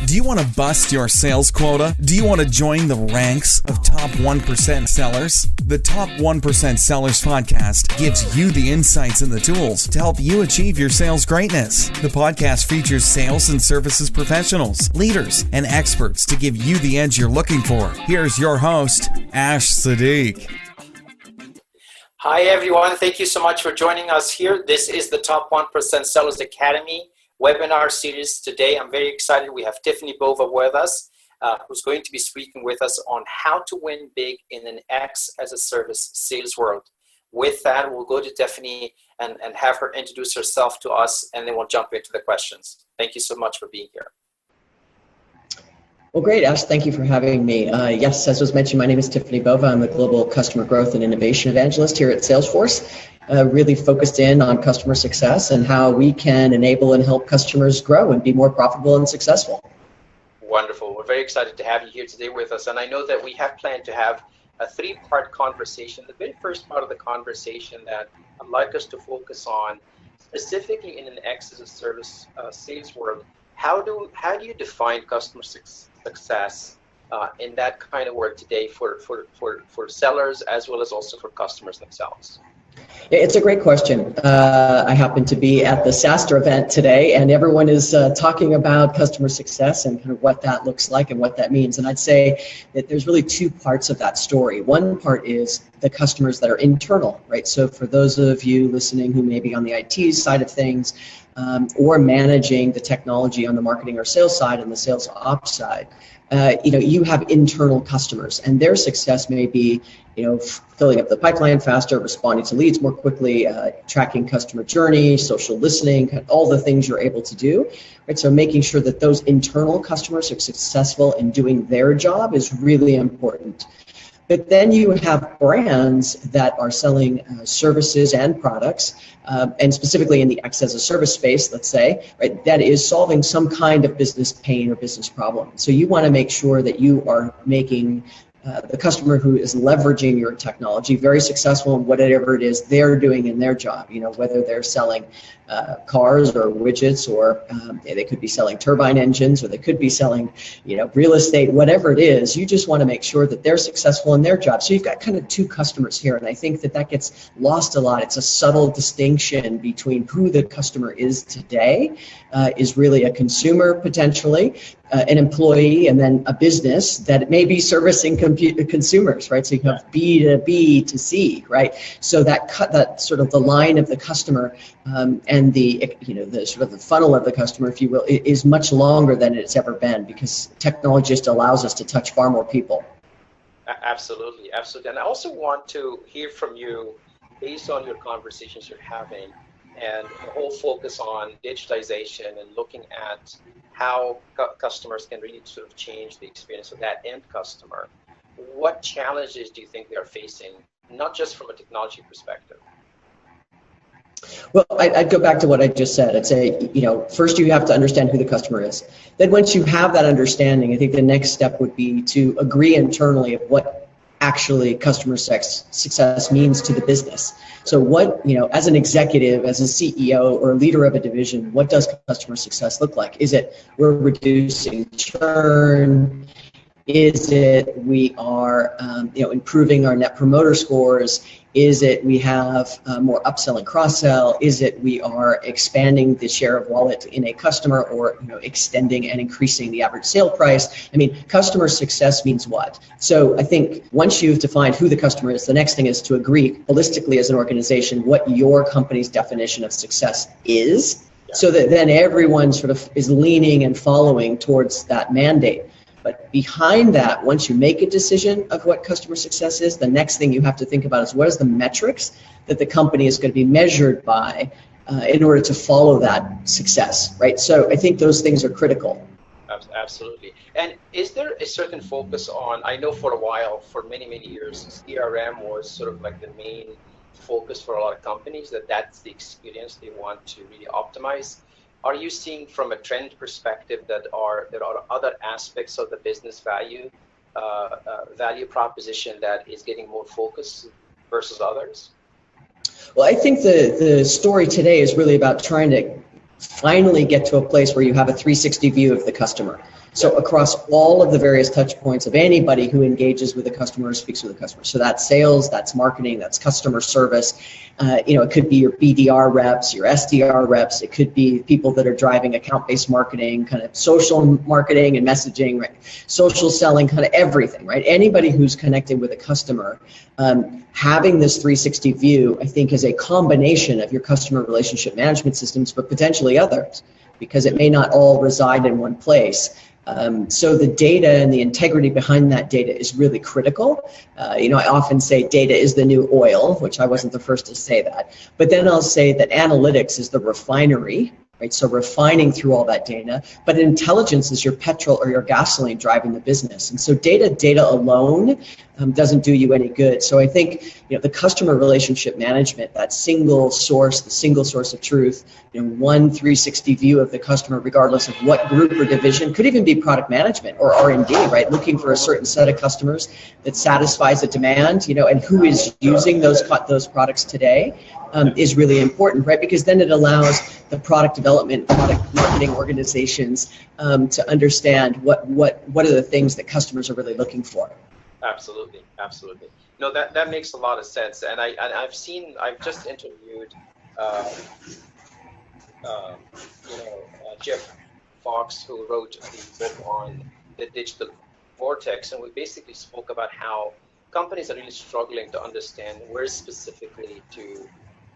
Do you want to bust your sales quota? Do you want to join the ranks of top 1% sellers? The Top 1% Sellers podcast gives you the insights and the tools to help you achieve your sales greatness. The podcast features sales and services professionals, leaders, and experts to give you the edge you're looking for. Here's your host, Ash Sadiq. Hi, everyone. Thank you so much for joining us here. This is the Top 1% Sellers Academy webinar series. Today, I'm very excited. We have Tiffani Bova with us, who's going to be speaking with us on how to win big in an X as a service sales world. With that, we'll go to Tiffani and have her introduce herself to us, and then we'll jump into the questions. Thank you so much for being here. Well, great, Ash. Thank you for having me. Yes, as was mentioned, my name is Tiffani Bova. I'm a global customer growth and innovation evangelist here at Salesforce, really focused in on customer success and how we can enable and help customers grow and be more profitable and successful. Wonderful. We're very excited to have you here today with us. And I know that we have planned to have a three-part conversation. The very first part of the conversation that I'd like us to focus on, specifically in an X as a service sales world, how do you define customer success in that kind of work today for sellers as well as also for customers themselves? It's a great question. I happen to be at the SaaStr event today, and everyone is talking about customer success and kind of what that looks like and what that means. And I'd say that there's really two parts of that story. One part is the customers that are internal, right? So for those of you listening who may be on the IT side of things, or managing the technology on the marketing or sales side and the sales ops side, you have internal customers, and their success may be, filling up the pipeline faster, responding to leads more quickly, tracking customer journey, social listening, all the things you're able to do, right? So making sure that those internal customers are successful in doing their job is really important. But then you have brands that are selling services and products, and specifically in the X as a service space, let's say, right, that is solving some kind of business pain or business problem. So you want to make sure that you are making the customer who is leveraging your technology very successful in whatever it is they're doing in their job, whether they're selling cars or widgets, or they could be selling turbine engines, or they could be selling, real estate, whatever it is. You just want to make sure that they're successful in their job. So you've got kind of two customers here, and I think that gets lost a lot. It's a subtle distinction between who the customer is today, is really a consumer potentially, an employee, and then a business that may be servicing consumers, right? So you have B to B to C, right? So that sort of the line of the customer and the sort of the funnel of the customer, if you will, is much longer than it's ever been, because technology just allows us to touch far more people. Absolutely, absolutely. And I also want to hear from you, based on your conversations you're having, and the whole focus on digitization and looking at how customers can really sort of change the experience of that end customer. What challenges do you think they are facing, not just from a technology perspective? Well, I'd go back to what I just said. I'd say, first you have to understand who the customer is. Then once you have that understanding, I think the next step would be to agree internally of what actually customer success means to the business. So what, as an executive, as a CEO or leader of a division, what does customer success look like? Is it we're reducing churn? Is it we are improving our net promoter scores? Is it we have more upsell and cross-sell? Is it we are expanding the share of wallet in a customer, or extending and increasing the average sale price? I mean, customer success means what? So I think once you've defined who the customer is, the next thing is to agree holistically as an organization what your company's definition of success is, so that then everyone sort of is leaning and following towards that mandate. But behind that, once you make a decision of what customer success is, the next thing you have to think about is what is the metrics that the company is going to be measured by in order to follow that success, right? So I think those things are critical. Absolutely. And is there a certain focus on, I know for a while, for many, many years, CRM was sort of like the main focus for a lot of companies, that's the experience they want to really optimize. Are you seeing from a trend perspective that there are other aspects of the business value proposition that is getting more focus versus others? Well, I think the story today is really about trying to finally get to a place where you have a 360 view of the customer. So across all of the various touch points of anybody who engages with a customer or speaks with a customer. So that's sales, that's marketing, that's customer service. It could be your BDR reps, your SDR reps. It could be people that are driving account-based marketing, kind of social marketing and messaging, right? Social selling, kind of everything, right? Anybody who's connected with a customer, having this 360 view, I think, is a combination of your customer relationship management systems, but potentially others, because it may not all reside in one place. So the data and the integrity behind that data is really critical. I often say data is the new oil, which I wasn't the first to say that. But then I'll say that analytics is the refinery, right? So refining through all that data. But intelligence is your petrol or your gasoline driving the business. And so data alone doesn't do you any good. So I think the customer relationship management, that single source, the single source of truth, one 360 view of the customer, regardless of what group or division, could even be product management or R&D, right? Looking for a certain set of customers that satisfies a demand, and who is using those products today is really important, right? Because then it allows the product development, product marketing organizations to understand what are the things that customers are really looking for. Absolutely. No, that makes a lot of sense. And I've just interviewed, Jeff Fox, who wrote the book on the digital vortex, and we basically spoke about how companies are really struggling to understand where specifically to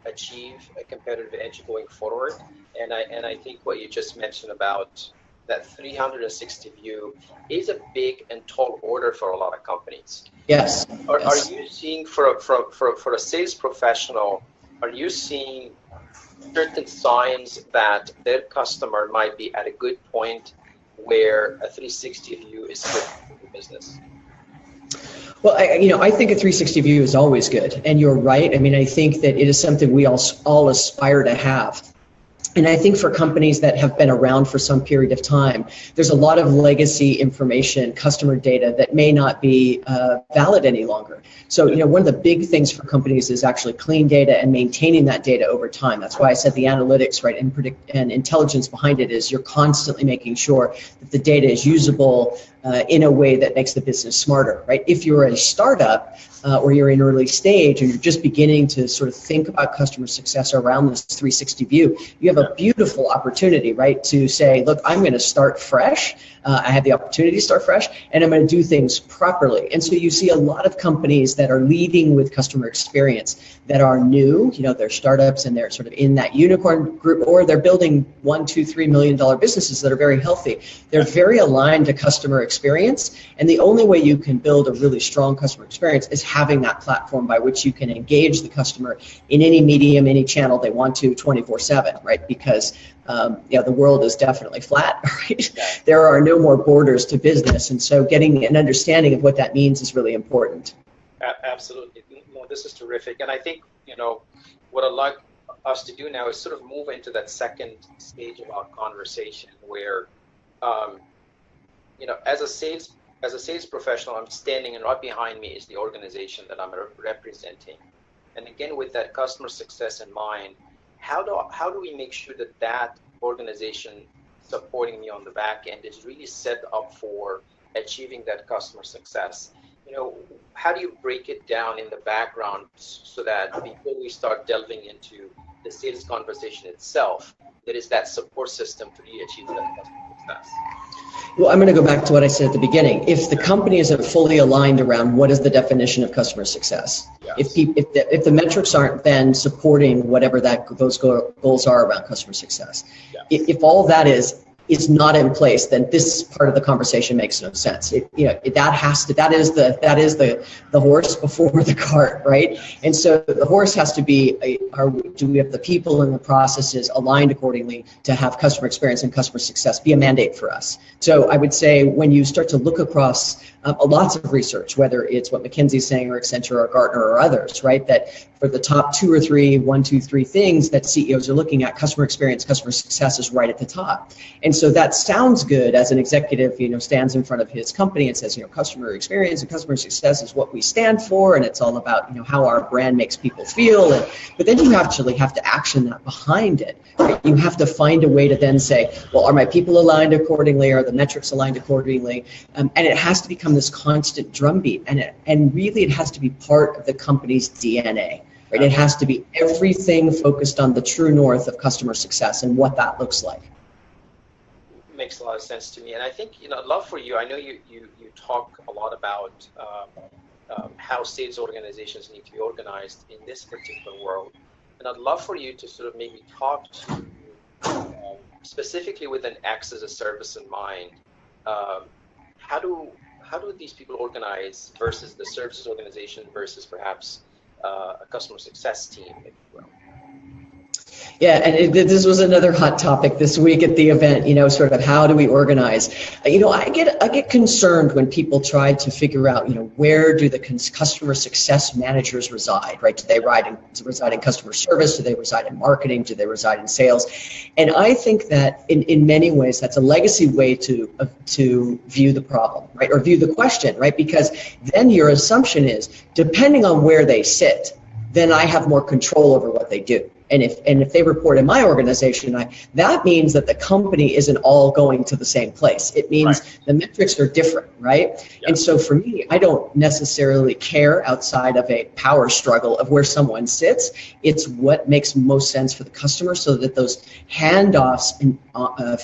achieve a competitive edge going forward. And I think what you just mentioned about that 360 view is a big and tall order for a lot of companies. Yes. Are you seeing for a sales professional, are you seeing certain signs that their customer might be at a good point where a 360 view is good for the business? Well, I think a 360 view is always good, and you're right. I mean, I think that it is something we all aspire to have. And I think for companies that have been around for some period of time, there's a lot of legacy information, customer data that may not be valid any longer. So, one of the big things for companies is actually clean data and maintaining that data over time. That's why I said the analytics, right, and intelligence behind it is you're constantly making sure that the data is usable in a way that makes the business smarter, right? If you're a startup or you're in early stage and you're just beginning to sort of think about customer success around this 360 view, you have a beautiful opportunity, right, to say, look, I'm going to start fresh. I have the opportunity to start fresh, and I'm going to do things properly. And so you see a lot of companies that are leading with customer experience that are new, they're startups and they're sort of in that unicorn group, or they're building $1, $2, $3 million businesses that are very healthy. They're very aligned to customer experience, and the only way you can build a really strong customer experience is having that platform by which you can engage the customer in any medium, any channel they want to 24/7, right? Because the world is definitely flat, right? There are no more borders to business, and so getting an understanding of what that means is really important. Absolutely. No, this is terrific. And I think, what I'd like us to do now is sort of move into that second stage of our conversation where, as a sales professional, I'm standing, and right behind me is the organization that I'm representing. And again, with that customer success in mind, how do we make sure that organization supporting me on the back end is really set up for achieving that customer success? How do you break it down in the background so that before we start delving into the sales conversation itself, there is that support system to really achieve that customer success? Well, I'm going to go back to what I said at the beginning. If the company isn't fully aligned around what is the definition of customer success, yes. if the metrics aren't then supporting whatever those goals are around customer success, yes. If all that is not in place, then this part of the conversation makes no sense. That is the horse before the cart, right? And so the horse has to be, do we have the people and the processes aligned accordingly to have customer experience and customer success be a mandate for us? So I would say when you start to look across lots of research, whether it's what McKinsey's saying or Accenture or Gartner or others, right? That for the top 2 or 3, 1, 2, 3 things that CEOs are looking at, customer experience, customer success is right at the top. And so that sounds good as an executive, stands in front of his company and says, customer experience and customer success is what we stand for, and it's all about, how our brand makes people feel. But then you actually have to action that behind it. Right? You have to find a way to then say, well, are my people aligned accordingly? Are the metrics aligned accordingly? And it has to become this constant drumbeat, and really it has to be part of the company's DNA. Right? It has to be everything focused on the true north of customer success and what that looks like. Makes a lot of sense to me. And I think, I'd love for you, I know you talk a lot about how sales organizations need to be organized in this particular world. And I'd love for you to sort of maybe talk to, specifically with an X as a service in mind, how do these people organize versus the services organization versus perhaps a customer success team, if you will? Yeah, and this was another hot topic this week at the event, sort of how do we organize? I get concerned when people try to figure out, where do the customer success managers reside, right? Do they reside in customer service? Do they reside in marketing? Do they reside in sales? And I think that in many ways, that's a legacy way to view the problem, right? Or view the question, right? Because then your assumption is, depending on where they sit, then I have more control over what they do. And if they report in my organization, that means that the company isn't all going to the same place. It means the metrics are different, right? Yeah. And so for me, I don't necessarily care outside of a power struggle of where someone sits. It's what makes most sense for the customer, so that those handoffs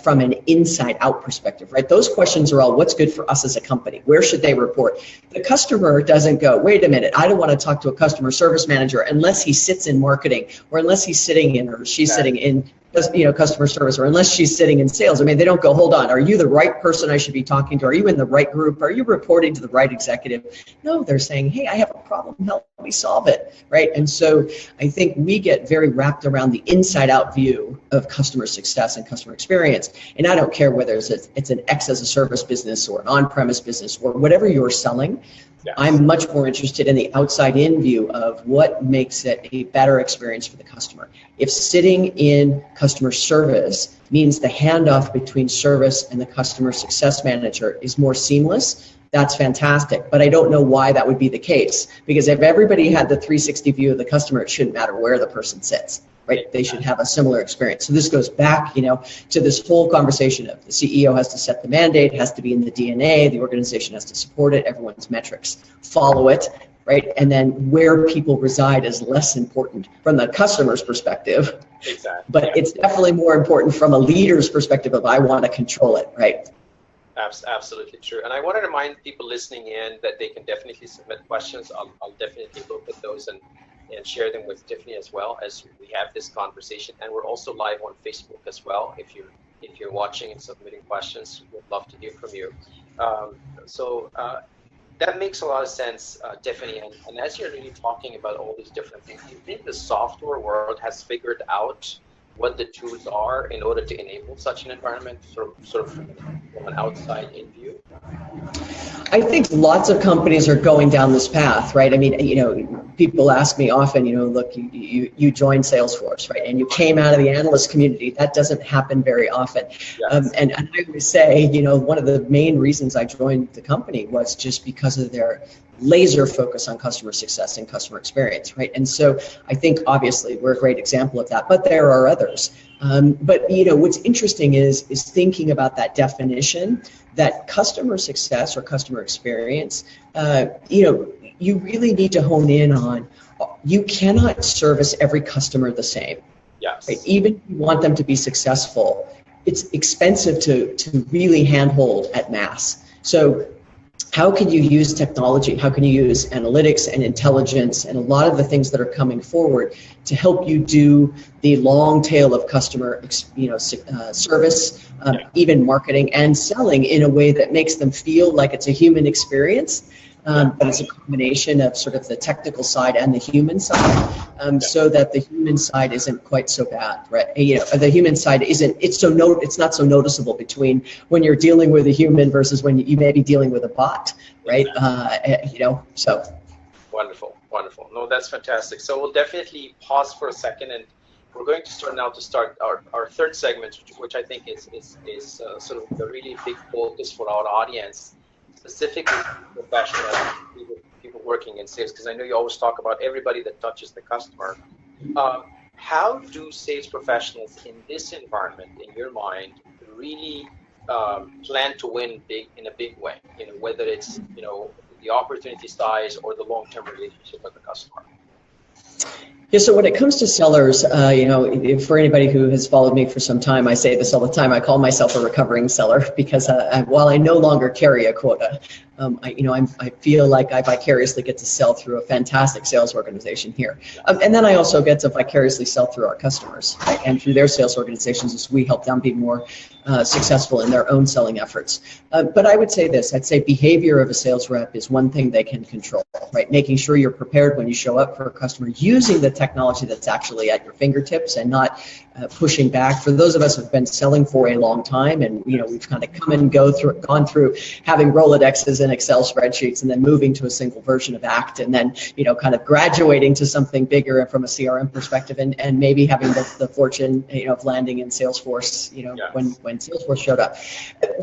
from an inside out perspective, right? Those questions are all, what's good for us as a company? Where should they report? The customer doesn't go, wait a minute, I don't want to talk to a customer service manager unless he sits in marketing, or unless he's sitting in, or she's sitting in, customer service, or unless she's sitting in sales. I mean, they don't go, hold on, are you the right person I should be talking to? Are you in the right group? Are you reporting to the right executive? No, they're saying, hey, I have a problem, help me solve it, right? And so I think we get very wrapped around the inside out view of customer success and customer experience. And I don't care whether it's an X as a service business or an on-premise business or whatever you're selling. Yes. I'm much more interested in the outside-in view of what makes it a better experience for the customer. If sitting in customer service means the handoff between service and the customer success manager is more seamless, that's fantastic. But I don't know why that would be the case. Because if everybody had the 360 view of the customer, it shouldn't matter where the person sits. Right? They should have a similar experience. So this goes back, to this whole conversation of the CEO has to set the mandate, has to be in the DNA, the organization has to support it, everyone's metrics follow it, right? And then where people reside is less important from the customer's perspective. Exactly. But it's definitely more important from a leader's perspective of I want to control it, right? Absolutely true. And I want to remind people listening in that they can definitely submit questions. I'll definitely look at those and share them with Tiffani as well as we have this conversation. And we're also live on Facebook as well. If you're watching and submitting questions, we'd love to hear from you. So that makes a lot of sense, Tiffani. And as you're really talking about all these different things, do you think the software world has figured out what the tools are in order to enable such an environment, sort of from an outside-in view? I think lots of companies are going down this path, right? I mean, people ask me often, look, you joined Salesforce, right? And you came out of the analyst community. That doesn't happen very often. Yes. And I always say, one of the main reasons I joined the company was just because of their laser focus on customer success and customer experience, right? And so I think obviously we're a great example of that, but there are others. But what's interesting is thinking about that definition, that customer success or customer experience, you really need to hone in on, you cannot service every customer the same. Yes. Right? Even if you want them to be successful, it's expensive to really handhold at mass. So how can you use technology? How can you use analytics and intelligence and a lot of the things that are coming forward to help you do the long tail of customer, service, even marketing and selling in a way that makes them feel like it's a human experience, but it's a combination of sort of the technical side and the human side, so that the human side isn't quite so bad, right? The human side it's not so noticeable between when you're dealing with a human versus when you may be dealing with a bot, right? So. Wonderful. No, that's fantastic. So we'll definitely pause for a second, and we're going to start our third segment, which I think is sort of the really big focus for our audience, specifically professionals, people working in sales, because I know you always talk about everybody that touches the customer. How do sales professionals in this environment, in your mind, really plan to win in a big way? Whether it's the opportunity size or the long-term relationship with the customer. Yeah, so when it comes to sellers, for anybody who has followed me for some time, I say this all the time. I call myself a recovering seller because while I no longer carry a quota, I feel like I vicariously get to sell through a fantastic sales organization here. And then I also get to vicariously sell through our customers, right? And through their sales organizations as we help them be more successful in their own selling efforts. But I would say this, I'd say behavior of a sales rep is one thing they can control, right? Making sure you're prepared when you show up for a customer, using the technology that's actually at your fingertips and not pushing back. For those of us who've been selling for a long time, and we've kind of come and gone through having Rolodexes and Excel spreadsheets, and then moving to a single version of ACT, and then kind of graduating to something bigger from a CRM perspective, and maybe having the fortune of landing in Salesforce when Salesforce showed up.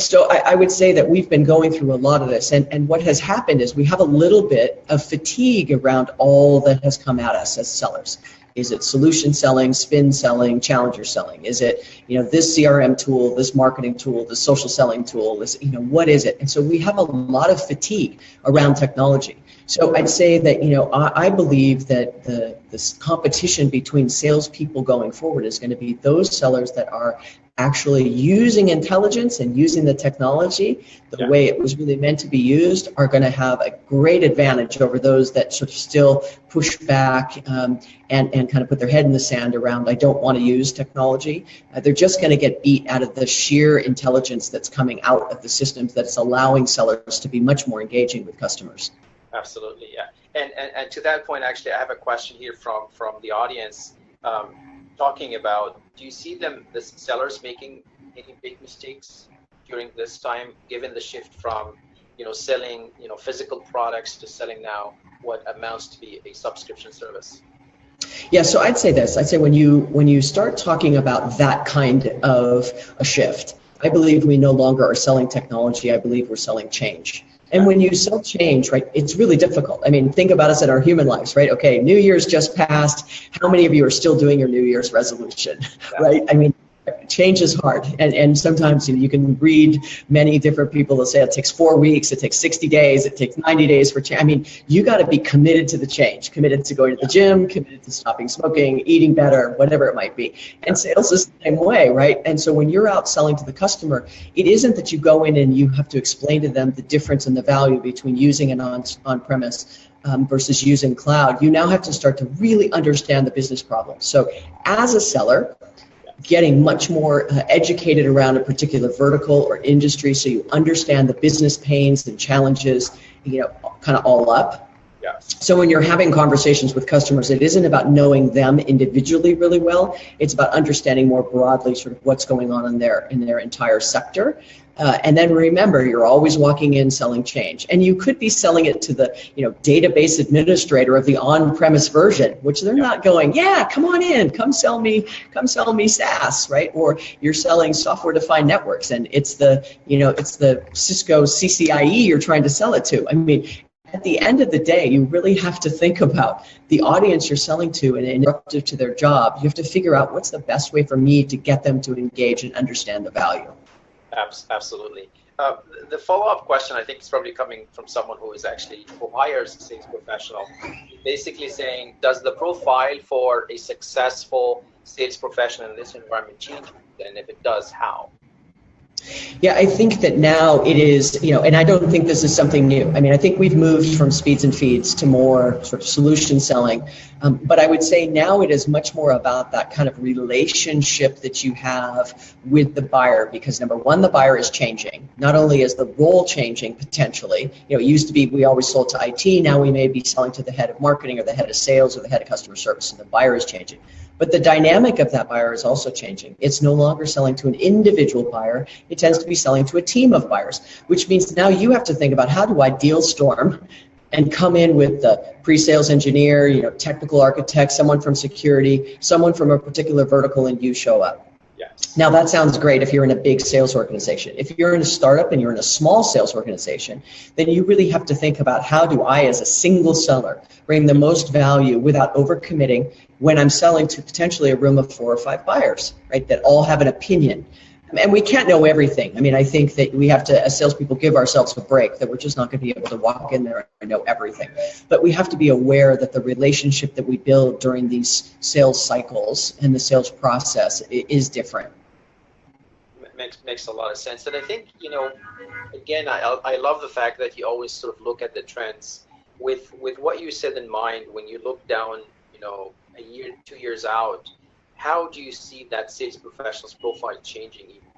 So I would say that we've been going through a lot of this, and what has happened is we have a little bit of fatigue around all that has come at us as sellers. Is it solution selling, spin selling, challenger selling? Is it, this CRM tool, this marketing tool, this social selling tool, this, what is it? And so we have a lot of fatigue around technology. So I'd say that, I believe that this competition between salespeople going forward is going to be those sellers that are actually using intelligence and using the technology the way it was really meant to be used, are going to have a great advantage over those that sort of still push back and kind of put their head in the sand around, I don't want to use technology. They're just going to get beat out of the sheer intelligence that's coming out of the systems that's allowing sellers to be much more engaging with customers. Absolutely, yeah. And to that point, actually, I have a question here from the audience. Talking about, do you see the sellers making any big mistakes during this time, given the shift from selling physical products to selling now what amounts to be a subscription service? Yeah, so I'd say this. I'd say when you start talking about that kind of a shift, I believe we no longer are selling technology. I believe we're selling change. And when you sell change, right, it's really difficult. I mean, think about us in our human lives, right? Okay, New Year's just passed. How many of you are still doing your New Year's resolution, right? I mean, change is hard. And sometimes you can read many different people that say it takes 4 weeks, it takes 60 days, it takes 90 days for change. I mean, you got to be committed to the change, committed to going to the gym, committed to stopping smoking, eating better, whatever it might be. And sales is the same way, right? And so when you're out selling to the customer, it isn't that you go in and you have to explain to them the difference in the value between using an on-premise versus using cloud. You now have to start to really understand the business problem. So as a seller, getting much more educated around a particular vertical or industry, so you understand the business pains and challenges, kind of all up. Yeah. So when you're having conversations with customers, it isn't about knowing them individually really well. It's about understanding more broadly sort of what's going on in their entire sector. And then remember, you're always walking in selling change. And you could be selling it to the database administrator of the on-premise version, which they're not going, yeah, come on in, come sell me SaaS, right? Or you're selling software-defined networks, and it's the Cisco CCIE you're trying to sell it to. I mean, at the end of the day, you really have to think about the audience you're selling to and disruptive to their job. You have to figure out what's the best way for me to get them to engage and understand the value. Absolutely. The follow-up question, I think, is probably coming from someone who hires a sales professional, basically saying, does the profile for a successful sales professional in this environment change? And if it does, how? Yeah, I think that now it is, and I don't think this is something new. I mean, I think we've moved from speeds and feeds to more sort of solution selling. But I would say now it is much more about that kind of relationship that you have with the buyer, because number one, the buyer is changing. Not only is the role changing potentially, it used to be we always sold to IT, now we may be selling to the head of marketing or the head of sales or the head of customer service, and the buyer is changing. But the dynamic of that buyer is also changing. It's no longer selling to an individual buyer. It tends to be selling to a team of buyers, which means now you have to think about, how do I deal storm and come in with the pre-sales engineer, technical architect, someone from security, someone from a particular vertical, and you show up. Yes. Now that sounds great if you're in a big sales organization. If you're in a startup and you're in a small sales organization, then you really have to think about, how do I as a single seller bring the most value without overcommitting when I'm selling to potentially a room of 4 or 5 buyers, right, that all have an opinion. And we can't know everything. I mean, I think that we have to, as salespeople, give ourselves a break, that we're just not going to be able to walk in there and know everything. But we have to be aware that the relationship that we build during these sales cycles and the sales process is different. Makes a lot of sense. And I think, again, I love the fact that you always sort of look at the trends with what you said in mind. When you look down, a year, 2 years out, how do you see that sales professional's profile changing even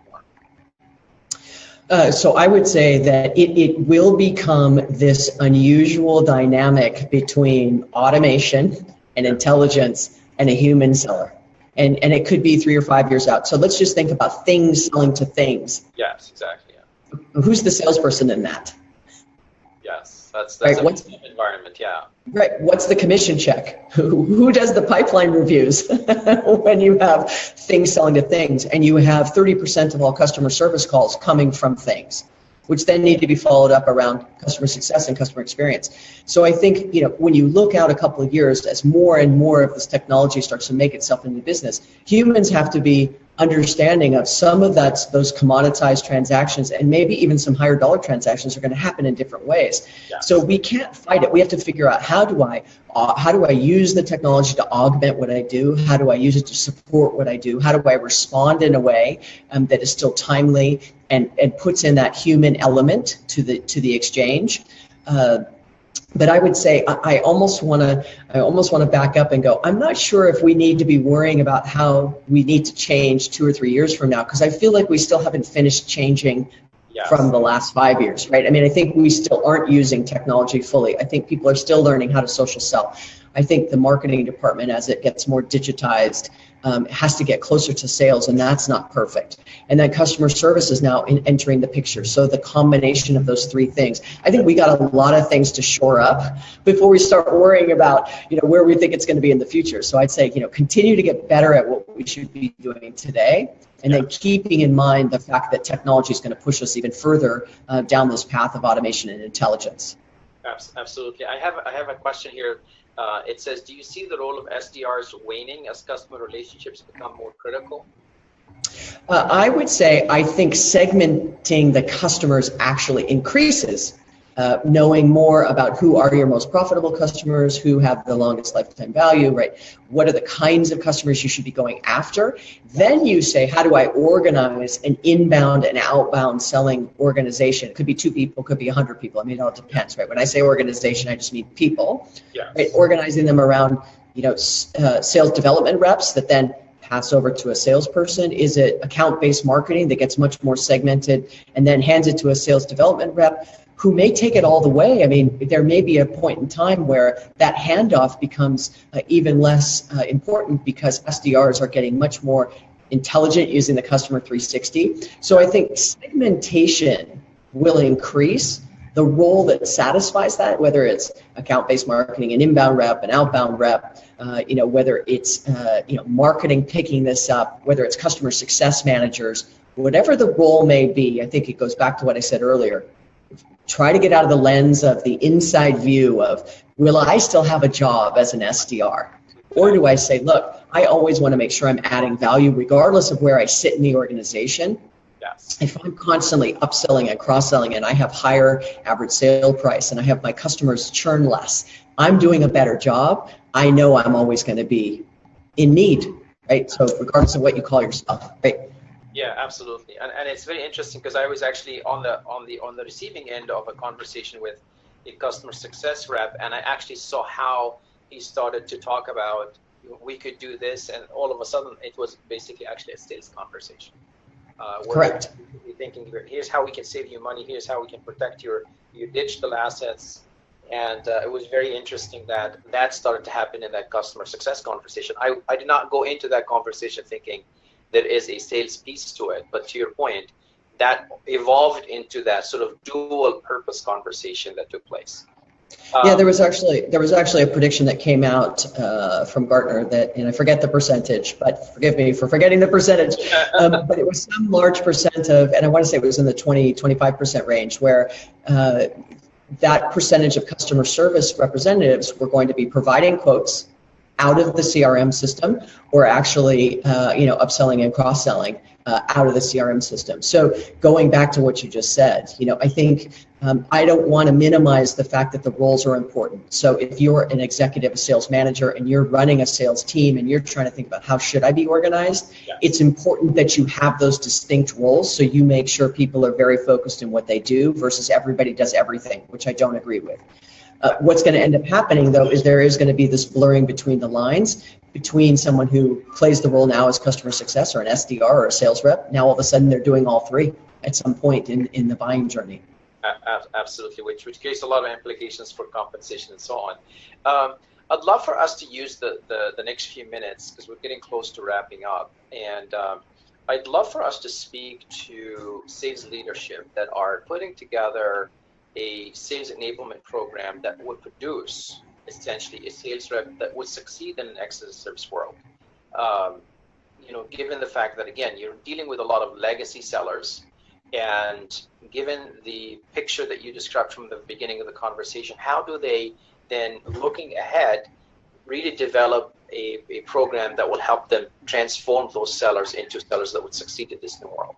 more? So I would say that it will become this unusual dynamic between automation and intelligence and a human seller. And it could be 3 or 5 years out. So let's just think about things selling to things. Yes, exactly. Yeah. Who's the salesperson in that? Yes, that's right, a team environment, yeah. Right, what's the commission check? Who does the pipeline reviews when you have things selling to things, and you have 30% of all customer service calls coming from things, which then need to be followed up around customer success and customer experience. So I think, when you look out a couple of years, as more and more of this technology starts to make itself into business, humans have to be understanding of some of those commoditized transactions, and maybe even some higher dollar transactions are going to happen in different ways. Yeah. So we can't fight it. We have to figure out, how do I use the technology to augment what I do? How do I use it to support what I do? How do I respond in a way that is still timely and puts in that human element to the exchange? But I would say I almost want to back up and go, I'm not sure if we need to be worrying about how we need to change 2 or 3 years from now, because I feel like we still haven't finished changing from the last 5 years, right? I mean, I think we still aren't using technology fully. I think people are still learning how to social sell. I think the marketing department, as it gets more digitized, has to get closer to sales, and that's not perfect. And then customer service is now entering the picture. So the combination of those 3 things, I think we got a lot of things to shore up before we start worrying about, where we think it's going to be in the future. So I'd say, continue to get better at what we should be doing today, and then keeping in mind the fact that technology is going to push us even further down this path of automation and intelligence. Absolutely. I have a question here. It says, do you see the role of SDRs waning as customer relationships become more critical? I would say I think segmenting the customers actually increases. Knowing more about who are your most profitable customers, who have the longest lifetime value, right? What are the kinds of customers you should be going after? Then you say, how do I organize an inbound and outbound selling organization? It could be 2 people, could be 100 people. I mean, it all depends, right? When I say organization, I just mean people. Yes. Right? Organizing them around, sales development reps that then pass over to a salesperson? Is it account-based marketing that gets much more segmented and then hands it to a sales development rep who may take it all the way? I mean, there may be a point in time where that handoff becomes even less important, because SDRs are getting much more intelligent using the customer 360. So I think segmentation will increase. The role that satisfies that, whether it's account-based marketing, an inbound rep, an outbound rep, whether it's marketing picking this up, whether it's customer success managers, whatever the role may be, I think it goes back to what I said earlier. Try to get out of the lens of the inside view of, will I still have a job as an SDR? Or do I say, look, I always want to make sure I'm adding value regardless of where I sit in the organization. Yes. If I'm constantly upselling and cross-selling and I have higher average sale price and I have my customers churn less, I'm doing a better job, I know I'm always going to be in need, right? So regardless of what you call yourself, right? Yeah, absolutely. And it's very interesting because I was actually on the receiving end of a conversation with a customer success rep, and I actually saw how he started to talk about we could do this, and all of a sudden it was basically actually a sales conversation. Correct. We're thinking, here's how we can save you money, here's how we can protect your digital assets. And it was very interesting that started to happen in that customer success conversation. I did not go into that conversation thinking there is a sales piece to it, but to your point, that evolved into that sort of dual purpose conversation that took place. Yeah, there was actually a prediction that came out from Gartner that, and I forget the percentage, but forgive me for forgetting the percentage, but it was some large percent of, and I want to say it was in the 20-25% range, where that percentage of customer service representatives were going to be providing quotes out of the CRM system, or actually, upselling and cross-selling out of the CRM system. So going back to what you just said, I think I don't want to minimize the fact that the roles are important. So if you're an executive, a sales manager, and you're running a sales team and you're trying to think about how should I be organized, it's important that you have those distinct roles so you make sure people are very focused in what they do versus everybody does everything, which I don't agree with. What's going to end up happening, though, is there is going to be this blurring between the lines between someone who plays the role now as customer success or an SDR or a sales rep. Now all of a sudden they're doing all three at some point in the buying journey. Absolutely, which creates a lot of implications for compensation and so on. I'd love for us to use the next few minutes, because we're getting close to wrapping up, and I'd love for us to speak to sales leadership that are putting together a sales enablement program that would produce essentially a sales rep that would succeed in an excellent service world. Given the fact that, again, you're dealing with a lot of legacy sellers, and given the picture that you described from the beginning of the conversation, how do they then, looking ahead, really develop a program that will help them transform those sellers into sellers that would succeed in this new world?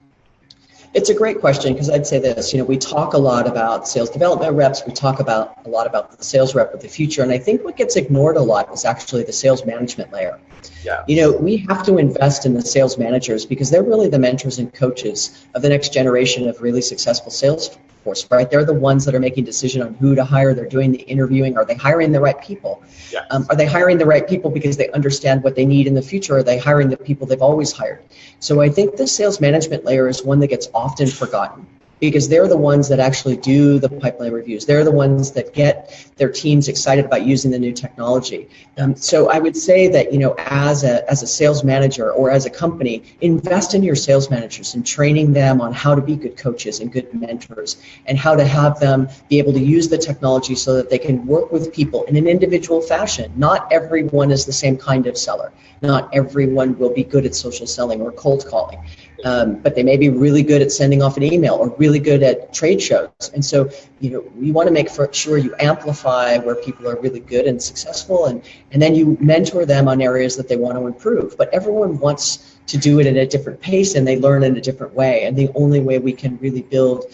It's a great question, because I'd say this, we talk a lot about sales development reps, we talk a lot about the sales rep of the future, and I think what gets ignored a lot is actually the sales management layer. Yeah. We have to invest in the sales managers because they're really the mentors and coaches of the next generation of really successful sales force, right? They're the ones that are making decision on who to hire. They're doing the interviewing. Are they hiring the right people? Yes. Are they hiring the right people because they understand what they need in the future? Or are they hiring the people they've always hired? So I think the sales management layer is one that gets often forgotten, because they're the ones that actually do the pipeline reviews. They're the ones that get their teams excited about using the new technology. So I would say that, as a sales manager or as a company, invest in your sales managers and training them on how to be good coaches and good mentors, and how to have them be able to use the technology so that they can work with people in an individual fashion. Not everyone is the same kind of seller. Not everyone will be good at social selling or cold calling. But they may be really good at sending off an email or really good at trade shows. And so, you want to make sure you amplify where people are really good and successful, and then you mentor them on areas that they want to improve. But everyone wants to do it at a different pace, and they learn in a different way. And the only way we can really build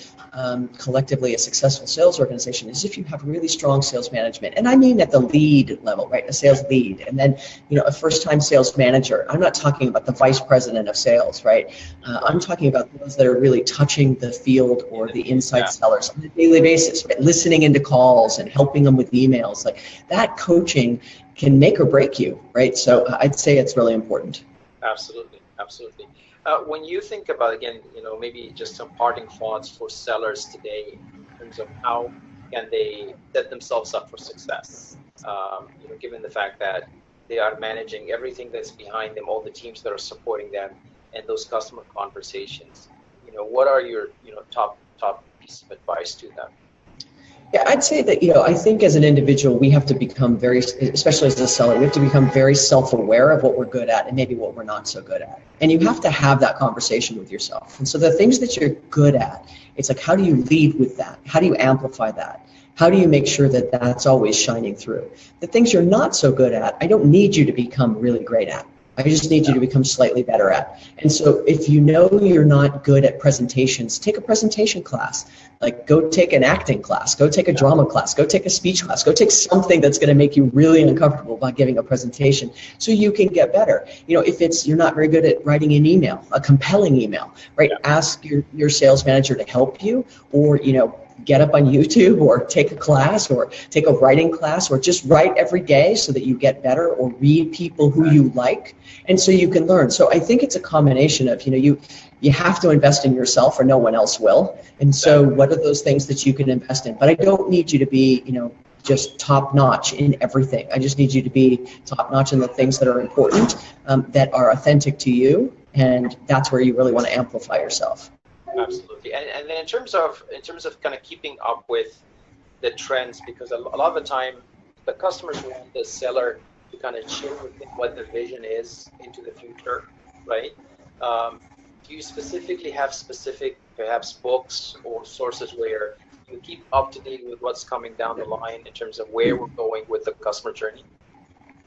collectively a successful sales organization is if you have really strong sales management. And I mean at the lead level, right? A sales lead. And then, a first-time sales manager. I'm not talking about the vice president of sales, right? I'm talking about those that are really touching the field or the inside sellers on a daily basis, right? Listening into calls and helping them with emails. Like, that coaching can make or break you, right? So I'd say it's really important. Absolutely. When you think about, again, maybe just some parting thoughts for sellers today in terms of how can they set themselves up for success, given the fact that they are managing everything that's behind them, all the teams that are supporting them, and those customer conversations. What are your top piece of advice to them? Yeah, I'd say that, I think as an individual, we have to become especially as a seller, we have to become very self-aware of what we're good at and maybe what we're not so good at. And you have to have that conversation with yourself. And so the things that you're good at, it's like, how do you lead with that? How do you amplify that? How do you make sure that that's always shining through? The things you're not so good at, I don't need you to become really great at. I just need you to become slightly better at. And so if you know you're not good at presentations, take a presentation class. Like go take an acting class, go take a drama class, go take a speech class, go take something that's going to make you really uncomfortable by giving a presentation so you can get better. If you're not very good at writing an email, a compelling email, right? Ask your sales manager to help you, or, get up on YouTube or take a class or take a writing class, or just write every day so that you get better, or read people who you like, and so you can learn. So I think it's a combination of, you have to invest in yourself or no one else will. And so what are those things that you can invest in? But I don't need you to be, just top notch in everything. I just need you to be top notch in the things that are important, that are authentic to you. And that's where you really want to amplify yourself. Absolutely. And then in terms of kind of keeping up with the trends, because a lot of the time the customers want the seller to kind of share with them what the vision is into the future, right? Do you specifically have perhaps books or sources where you keep up to date with what's coming down the line in terms of where we're going with the customer journey?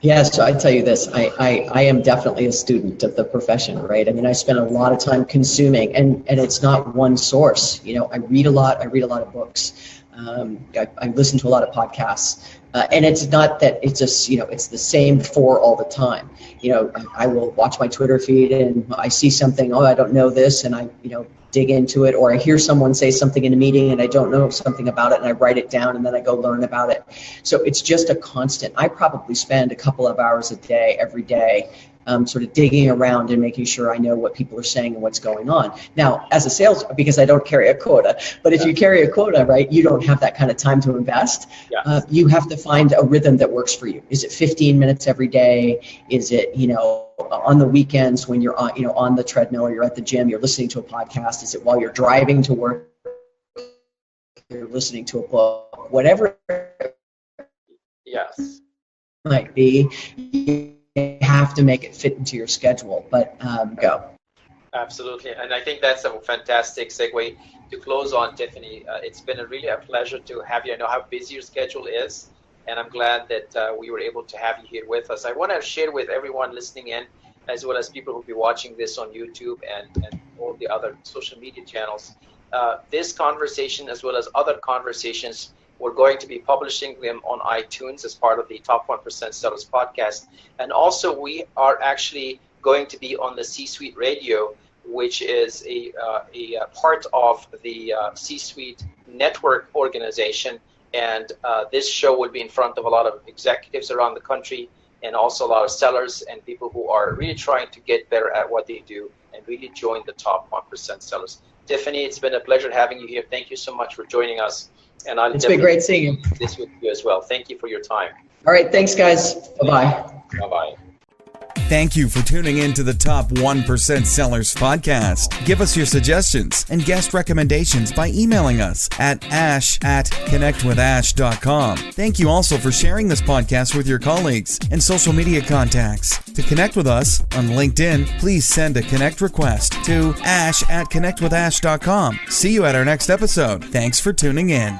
Yes, so I tell you this, I am definitely a student of the profession, right? I mean, I spend a lot of time consuming, and it's not one source. I read a lot of books. I listen to a lot of podcasts, and it's not that it's just, it's the same for all the time. I will watch my Twitter feed and I see something, I don't know this, and I, dig into it, or I hear someone say something in a meeting and I don't know something about it, and I write it down and then I go learn about it. So it's just a constant. I probably spend a couple of hours a day, every day, sort of digging around and making sure I know what people are saying and what's going on. Now, as a sales, because I don't carry a quota, but if you carry a quota, right, you don't have that kind of time to invest. You have to find a rhythm that works for you. Is it 15 minutes every day? Is it, on the weekends when you're on, on the treadmill, or you're at the gym, you're listening to a podcast? Is it while you're driving to work, you're listening to a book? Whatever it might be, you have to make it fit into your schedule, but go. Absolutely, and I think that's a fantastic segue to close on, Tiffani. It's been really a pleasure to have you. I know how busy your schedule is, and I'm glad that we were able to have you here with us. I want to share with everyone listening in, as well as people who will be watching this on YouTube and all the other social media channels, this conversation, as well as other conversations, we're going to be publishing them on iTunes as part of the Top 1% Sellers podcast. And also we are actually going to be on the C-Suite Radio, which is a part of the C-Suite network organization. And this show will be in front of a lot of executives around the country, and also a lot of sellers and people who are really trying to get better at what they do and really join the Top 1% Sellers. Tiffani, it's been a pleasure having you here. Thank you so much for joining us. And it's been great seeing you. This with you as well. Thank you for your time. All right, thanks guys. Bye-bye. Bye-bye. Thank you for tuning in to the Top 1% Sellers podcast. Give us your suggestions and guest recommendations by emailing us at ash@connectwithash.com. Thank you also for sharing this podcast with your colleagues and social media contacts. To connect with us on LinkedIn, please send a connect request to ash@connectwithash.com. See you at our next episode. Thanks for tuning in.